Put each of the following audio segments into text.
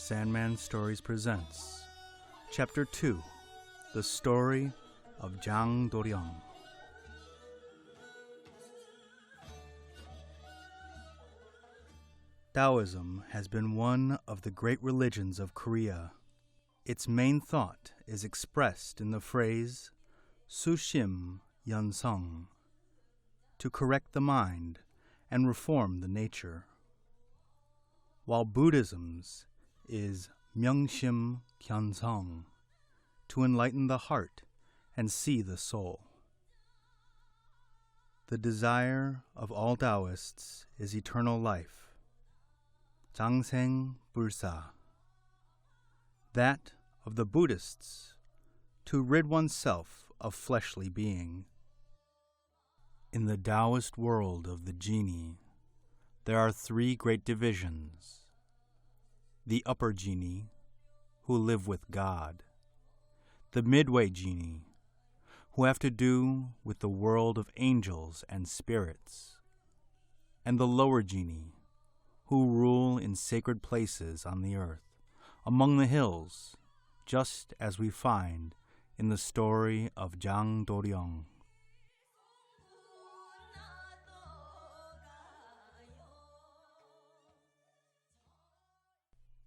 Sandman Stories presents Chapter 2, The Story of Jang Doryung. Taoism has been one of the great religions of Korea. Its main thought is expressed in the phrase Sushim Yeonsung, to correct the mind and reform the nature, while Buddhism's is Myeongshim Gyeonsung, to enlighten the heart and see the soul. The desire of all Taoists is eternal life, Jangseng Bulsa. That of the Buddhists, to rid oneself of fleshly being. In the Taoist world of the Genii, there are three great divisions. The upper Genii, who live with God. The midway Genii, who have to do with the world of angels and spirits. And the lower Genii, who rule in sacred places on the earth, among the hills, just as we find in the story of Jang Doryung.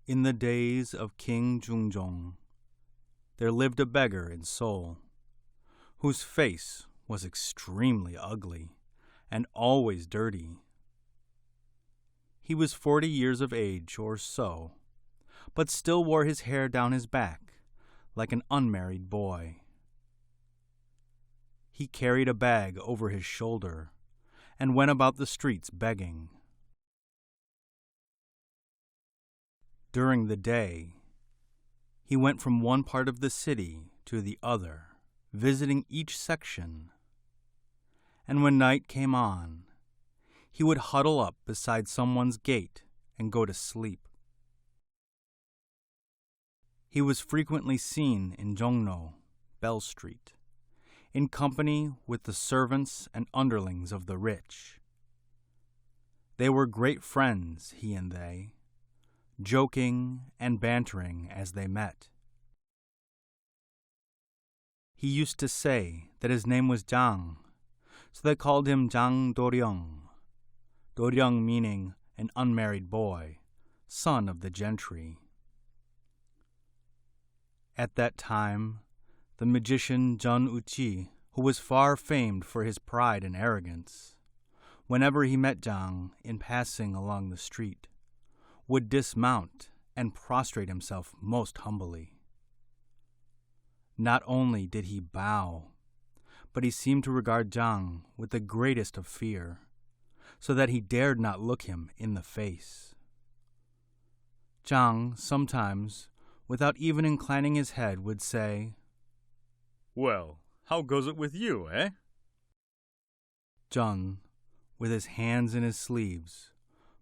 In the days of King Jungjong, there lived a beggar in Seoul, whose face was extremely ugly and always dirty. He was 40 years of age or so, but still wore his hair down his back like an unmarried boy. He carried a bag over his shoulder and went about the streets begging. During the day, he went from one part of the city to the other, visiting each section. And when night came on, he would huddle up beside someone's gate and go to sleep. He was frequently seen in Jongno, Bell Street, in company with the servants and underlings of the rich. They were great friends, he and they, joking and bantering as they met. He used to say that his name was Jang, so they called him Jang Doryung, Doryung meaning an unmarried boy, son of the gentry. At that time, the magician Jun Uchi, who was far famed for his pride and arrogance, whenever he met Jang in passing along the street, would dismount and prostrate himself most humbly. Not only did he bow, but he seemed to regard Jang with the greatest of fear, so that he dared not look him in the face. Jang sometimes, without even inclining his head, would say, "Well, how goes it with you, eh?" Jun, with his hands in his sleeves,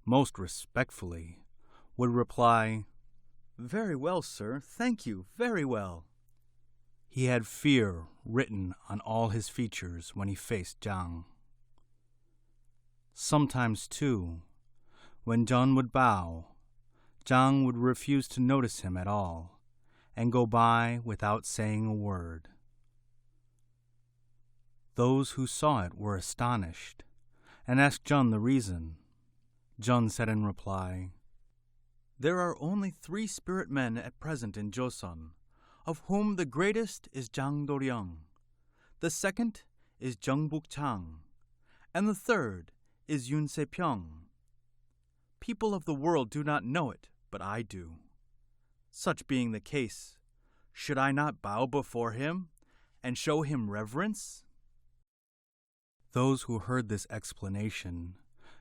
most respectfully, would reply, "Very well, sir, thank you, very well." He had fear written on all his features when he faced Jang. Sometimes, too, when Jun would bow, Jang would refuse to notice him at all and go by without saying a word. Those who saw it were astonished and asked Jun the reason. Jun said in reply, "There are only 3 spirit men at present in Joseon, of whom the greatest is Jang Doryung, the second is Jeongbuk Chang, and the third is Yoon Se-pyong. People of the world do not know it, but I do. Such being the case, should I not bow before him and show him reverence?" Those who heard this explanation,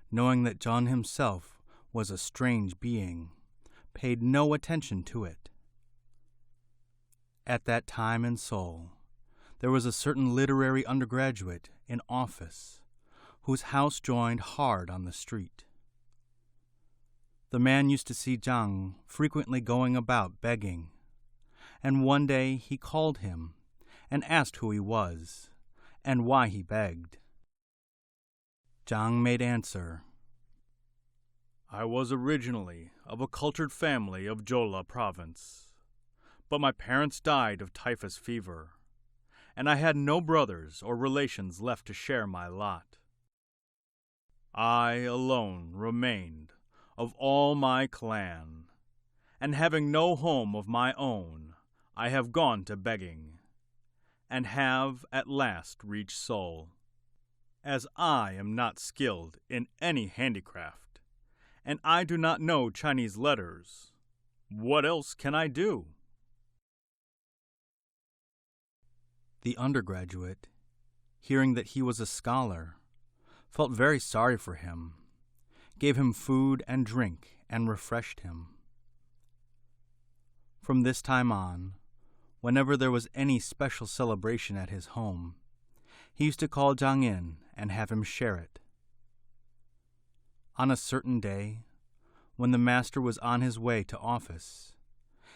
knowing that Jun himself was a strange being, paid no attention to it. At that time in Seoul, there was a certain literary undergraduate in office whose house joined hard on the street. The man used to see Jang frequently going about begging, and one day he called him and asked who he was and why he begged. Jang made answer, I was originally of a cultured family of Jola province, but my parents died of typhus fever, and I had no brothers or relations left to share my lot. I alone remained of all my clan, and having no home of my own, I have gone to begging, and have at last reached Seoul. As I am not skilled in any handicraft, and I do not know Chinese letters, what else can I do? The undergraduate, hearing that he was a scholar, felt very sorry for him, gave him food and drink, and refreshed him. From this time on, whenever there was any special celebration at his home, he used to call Jang in and have him share it. On a certain day, when the master was on his way to office,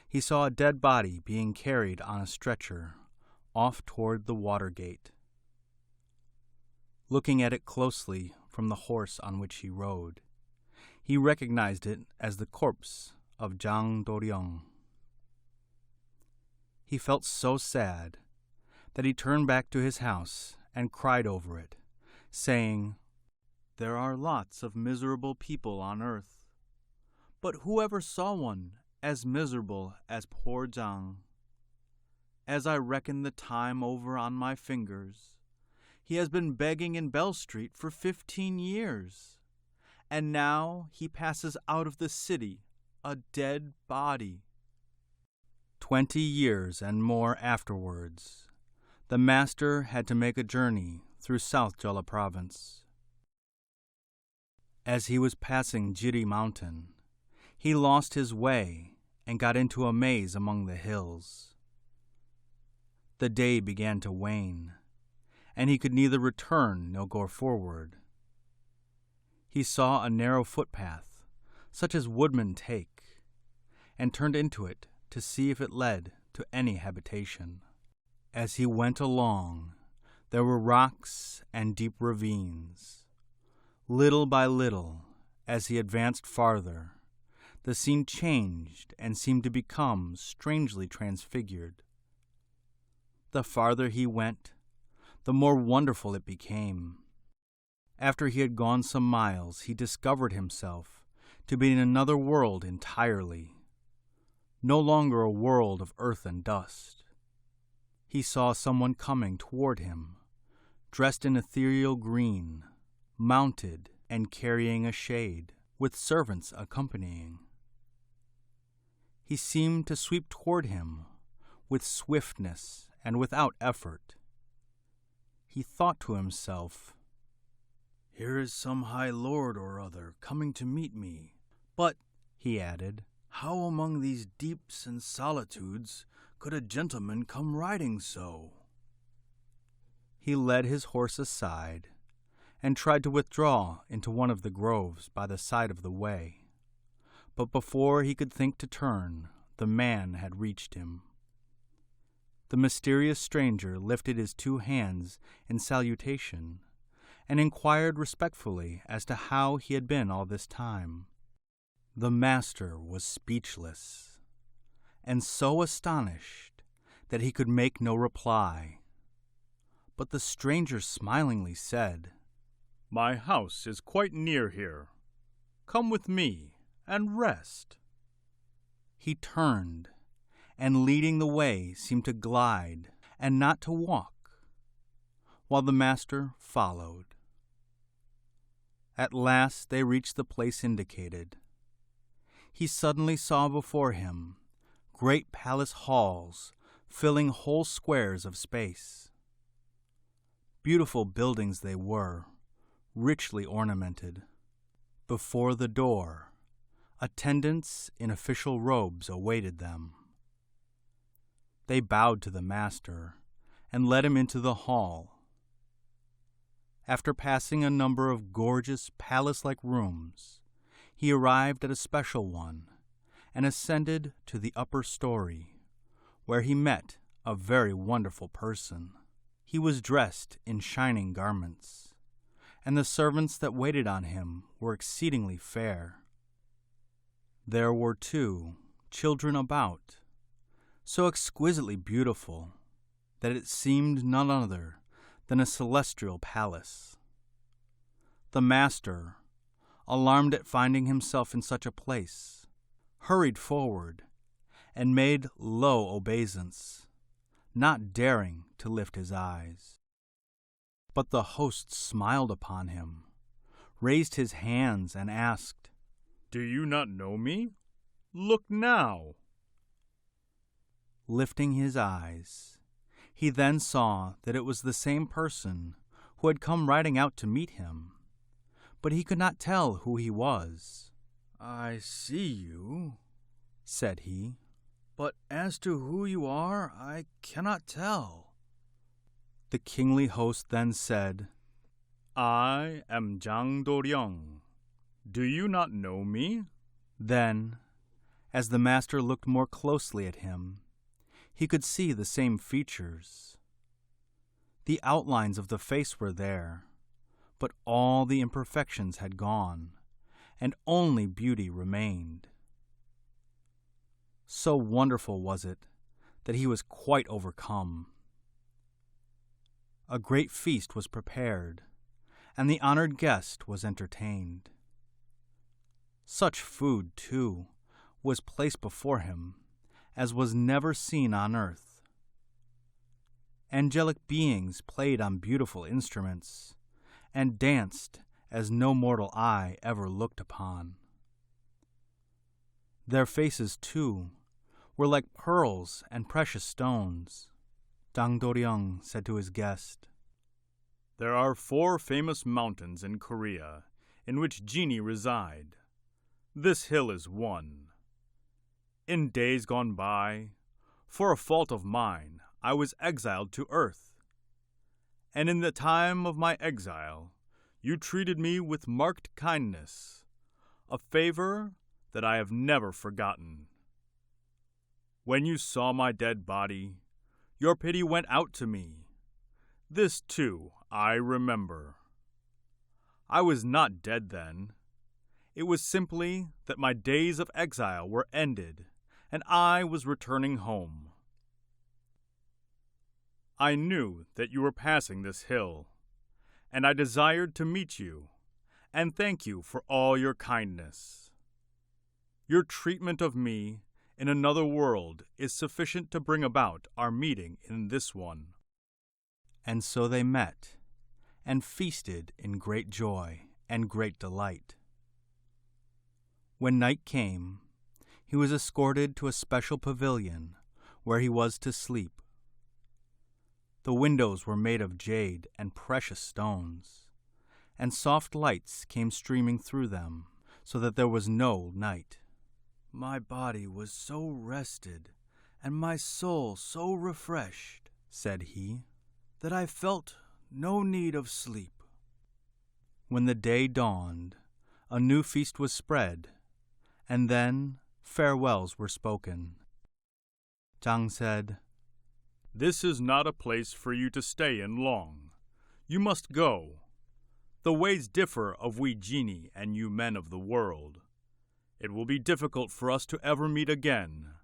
he saw a dead body being carried on a stretcher off toward the water gate. Looking at it closely from the horse on which he rode, he recognized it as the corpse of Jang Doryung. He felt so sad that he turned back to his house and cried over it, saying, "There are lots of miserable people on earth, but whoever saw one as miserable as poor Jang? As I reckon the time over on my fingers, he has been begging in Bell Street for 15 years, and now he passes out of the city a dead body." 20 years and more afterwards, the master had to make a journey through South Jeolla Province. As he was passing Jiri Mountain, he lost his way and got into a maze among the hills. The day began to wane, and he could neither return nor go forward. He saw a narrow footpath, such as woodmen take, and turned into it to see if it led to any habitation. As he went along, there were rocks and deep ravines. Little by little, as he advanced farther, the scene changed and seemed to become strangely transfigured. The farther he went, the more wonderful it became. After he had gone some miles, he discovered himself to be in another world entirely, no longer a world of earth and dust. He saw someone coming toward him, dressed in ethereal green, mounted and carrying a shade, with servants accompanying. He seemed to sweep toward him with swiftness and without effort. He thought to himself, "Here is some high lord or other coming to meet me. But," he added, "how among these deeps and solitudes could a gentleman come riding so?" He led his horse aside and tried to withdraw into one of the groves by the side of the way. But before he could think to turn, the man had reached him. The mysterious stranger lifted his 2 hands in salutation and inquired respectfully as to how he had been all this time. The master was speechless, and so astonished that he could make no reply. But the stranger smilingly said, "My house is quite near here. Come with me and rest." He turned, and leading the way seemed to glide and not to walk, while the master followed. At last they reached the place indicated. He suddenly saw before him great palace halls filling whole squares of space. Beautiful buildings they were, richly ornamented. Before the door, attendants in official robes awaited them. They bowed to the master and led him into the hall. After passing a number of gorgeous palace-like rooms, he arrived at a special one and ascended to the upper story, where he met a very wonderful person. He was dressed in shining garments, and the servants that waited on him were exceedingly fair. There were two children about, so exquisitely beautiful that it seemed none other than a celestial palace. The master, alarmed at finding himself in such a place, hurried forward and made low obeisance, not daring to lift his eyes. But the host smiled upon him, raised his hands, and asked, "Do you not know me? Look now." Lifting his eyes, he then saw that it was the same person who had come riding out to meet him, but he could not tell who he was. "I see you," said he, "but as to who you are, I cannot tell." The kingly host then said, "I am Jang Doryung. Do you not know me?" Then, as the master looked more closely at him, he could see the same features. The outlines of the face were there, but all the imperfections had gone, and only beauty remained. So wonderful was it that he was quite overcome. A great feast was prepared, and the honored guest was entertained. Such food, too, was placed before him as was never seen on earth. Angelic beings played on beautiful instruments and danced as no mortal eye ever looked upon. Their faces, too, were like pearls and precious stones. Jang Doryung said to his guest, "There are 4 famous mountains in Korea in which genii reside. This hill is one. In days gone by, for a fault of mine, I was exiled to earth. And in the time of my exile, you treated me with marked kindness, a favor that I have never forgotten. When you saw my dead body, your pity went out to me. This, too, I remember. I was not dead then. It was simply that my days of exile were ended, and I was returning home. I knew that you were passing this hill, and I desired to meet you and thank you for all your kindness. Your treatment of me in another world is sufficient to bring about our meeting in this one." And so they met, and feasted in great joy and great delight. When night came, he was escorted to a special pavilion where he was to sleep. The windows were made of jade and precious stones, and soft lights came streaming through them, so that there was no night. "My body was so rested, and my soul so refreshed," said he, "that I felt no need of sleep." When the day dawned, a new feast was spread, and then farewells were spoken. Jang said, "This is not a place for you to stay in long. You must go. The ways differ of we genii and you men of the world. It will be difficult for us to ever meet again.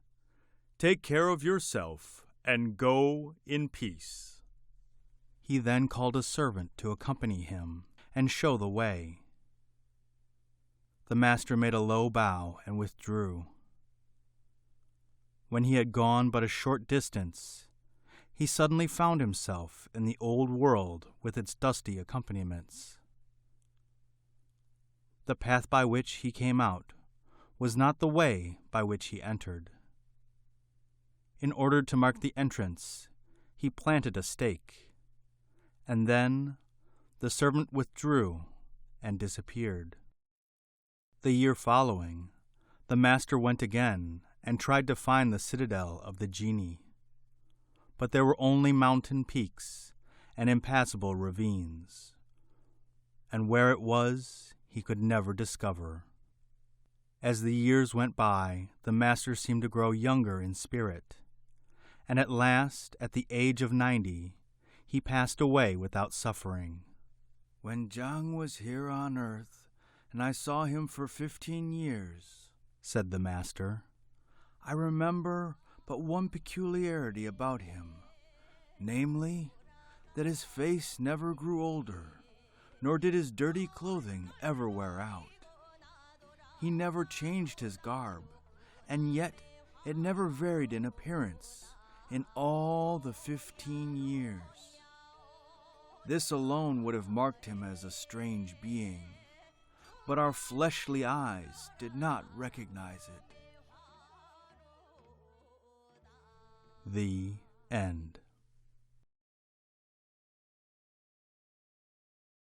Take care of yourself and go in peace." He then called a servant to accompany him and show the way. The master made a low bow and withdrew. When he had gone but a short distance, he suddenly found himself in the old world with its dusty accompaniments. The path by which he came out was not the way by which he entered. In order to mark the entrance, he planted a stake, and then the servant withdrew and disappeared. The year following, the master went again and tried to find the citadel of the genii, but there were only mountain peaks and impassable ravines, and where it was he could never discover. As the years went by, the master seemed to grow younger in spirit, and at last, at the age of 90, he passed away without suffering. "When Jang was here on earth, and I saw him for 15 years, said the master. "I remember but one peculiarity about him, namely, that his face never grew older, nor did his dirty clothing ever wear out. He never changed his garb, and yet it never varied in appearance in all the 15 years. This alone would have marked him as a strange being, but our fleshly eyes did not recognize it." The end.